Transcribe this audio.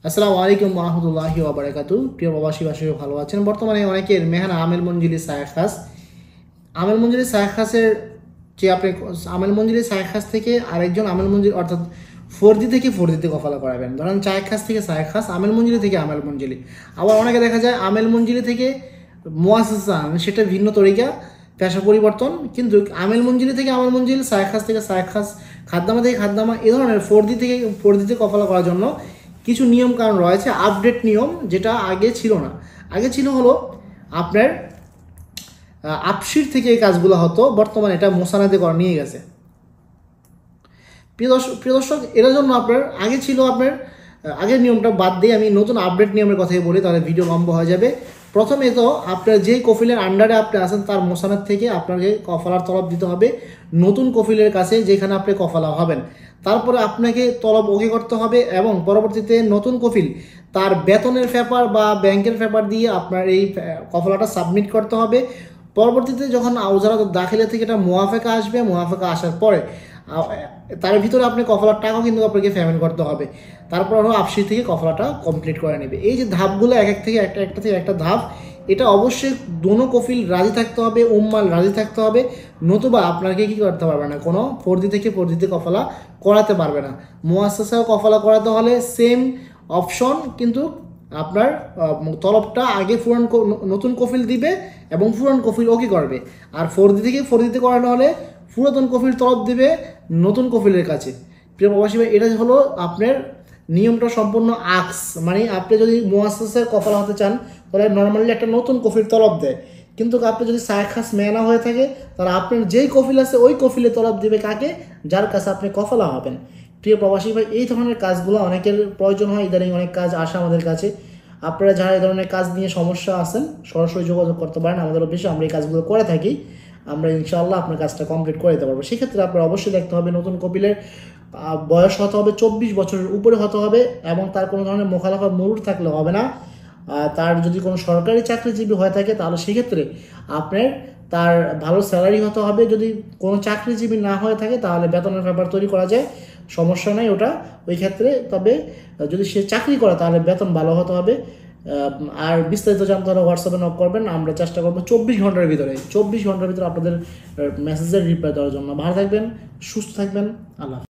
আসসালামু আলাইকুম রহমতুল্লাহি ওয়া বারাকাতুহু। প্রিয় প্রবাসী ভাষী ভালো আছেন? বর্তমানে অনেকের মেহনা আমেল মঞ্জিলি সায়েক খাস, আমেল মঞ্জিলি সায়েক খাসের যে আপনি আমেল মঞ্জিলি সায়েক খাস থেকে আরেকজন আমেল মঞ্জিল অর্থাৎ ফোরদি থেকে ফোরদিতে কফালা করাবেন। ধরেন সায়েক খাস থেকে সায়েক খাস, আমেল মঞ্জিলি থেকে আমেল মঞ্জিলি। আবার অনেকে দেখা যায় আমেল মঞ্জিলি থেকে মুয়াসসাসা, সেটা ভিন্ন তরিকা, পেশা পরিবর্তন। কিন্তু আমেল মঞ্জিলি থেকে আমেল মঞ্জিল, সায়েক খাস থেকে সায়েক খাস, খাদ্দামা থেকে খাদ্দামা, এ ধরনের ফোরদি থেকে ফোরদিতে কফালা করার জন্য কিছু নিয়ম কারণ রয়েছে, আপডেট নিয়ম, যেটা আগে ছিল না। আগে ছিল হলো আপনার আপসির থেকে এই কাজগুলো হতো, বর্তমানে এটা মোসানাদে করা নিয়ে গেছে। প্রিয় দর্শক, এটার জন্য আপনার আগে ছিল আপনার আগের নিয়মটা বাদ দিয়ে আমি নতুন আপডেট নিয়মের কথাই বলি, তাহলে ভিডিও লম্বা হয়ে যাবে। প্রথমে তো আপনার যেই কফিলের আন্ডারে আপনি আছেন তার মোসানাদ থেকে আপনাকে কফালার তলব দিতে হবে নতুন কফিলের কাছে, যেখানে আপনি কফালা হবেন। তারপরে আপনাকে তলব ওকে করতে হবে এবং পরবর্তীতে নতুন কফিল তার বেতনের পেপার বা ব্যাংকের পেপার দিয়ে আপনার এই কফলাটা সাবমিট করতে হবে। পরবর্তীতে যখন আউজারা দাখিলা থেকে এটা মুয়াফেকা আসবে, মুয়াফেকা আসার পরে তার ভিতরে আপনি কফলার টাকাও কিন্তু আপনাকে পেমেন্ট করতে হবে। তারপর আরও আপসি থেকে কফলাটা কমপ্লিট করে নেবে। এই যে ধাপগুলো এক এক থেকে একটা থেকে একটা ধাপ, এটা অবশ্যই দোনো কফিল রাজি থাকতে হবে, উম্মাল রাজি থাকতে হবে, নতুবা আপনাকে কি করতে পারবে না, কোনো ফোরদি থেকে ফোরদিতে কফলা করাতে পারবে না। মুয়াসসাসাও কফলা করাতে হলে সেম অপশন, কিন্তু আপনার তলবটা আগে নতুন কফিল দিবে এবং পুরান কফিল ওকে করবে। আর ফোরদি থেকে ফোরদিতে করানো হলে পুরাতন কফিল তলব দিবে নতুন কফিলের কাছে। প্রিয় প্রবাসী ভাই, এটা হলো আপনার নিয়মটা সম্পূর্ণ আক্স। মানে আপনি যদি মুয়াসসাসার কফলা হতে চান তাহলে নর্মালি একটা নতুন কফিল তলব দেয়, কিন্তু আপনি যদি সায়েক খাস মেয়ানা হয়ে থাকে তাহলে আপনার যেই কফিল আছে ওই কফিলে তলব দিবে কাকে, যার কাছে আপনি কফলা হবেন। প্রিয় প্রবাসী ভাই, এই ধরনের কাজগুলো অনেকের প্রয়োজন হয়, ইদানিং অনেক কাজ আসে আমাদের কাছে। আপনারা যারা এই ধরনের কাজ নিয়ে সমস্যা আছেন সরাসরি যোগাযোগ করতে পারেন আমাদের অফিসে, আমরা এই কাজগুলো করে থাকি। আমরা ইনশাআল্লাহ আপনার কাজটা কমপ্লিট করে দিতে পারবো। সেক্ষেত্রে আপনার অবশ্যই দেখতে হবে নতুন কপিলের বয়স হতে হবে 24 বছরের উপরে হতে হবে এবং তার কোনো ধরনের মোখালাফা মরুর থাকলে হবে না। তার যদি কোনো সরকারি চাকরিজীবী হয়ে থাকে তাহলে সেক্ষেত্রে আপনার তার ভালো স্যালারি হতে হবে। যদি কোনো চাকরিজীবী না হয়ে থাকে তাহলে বেতনের ব্যাপার তৈরি করা যায়, সমস্যা নাই ওটা ওই ক্ষেত্রে। তবে যদি সে চাকরি করে তাহলে বেতন ভালো হতে হবে। আর বিস্তারিত জানতে হলে হোয়াটসঅ্যাপে নক করবেন, আমরা চেষ্টা করবো 24 ঘন্টার ভিতরে আপনাদের মেসেজের রিপ্লাই দেওয়ার জন্য। ভালো থাকবেন, সুস্থ থাকবেন, আল্লাহ হাফেজ।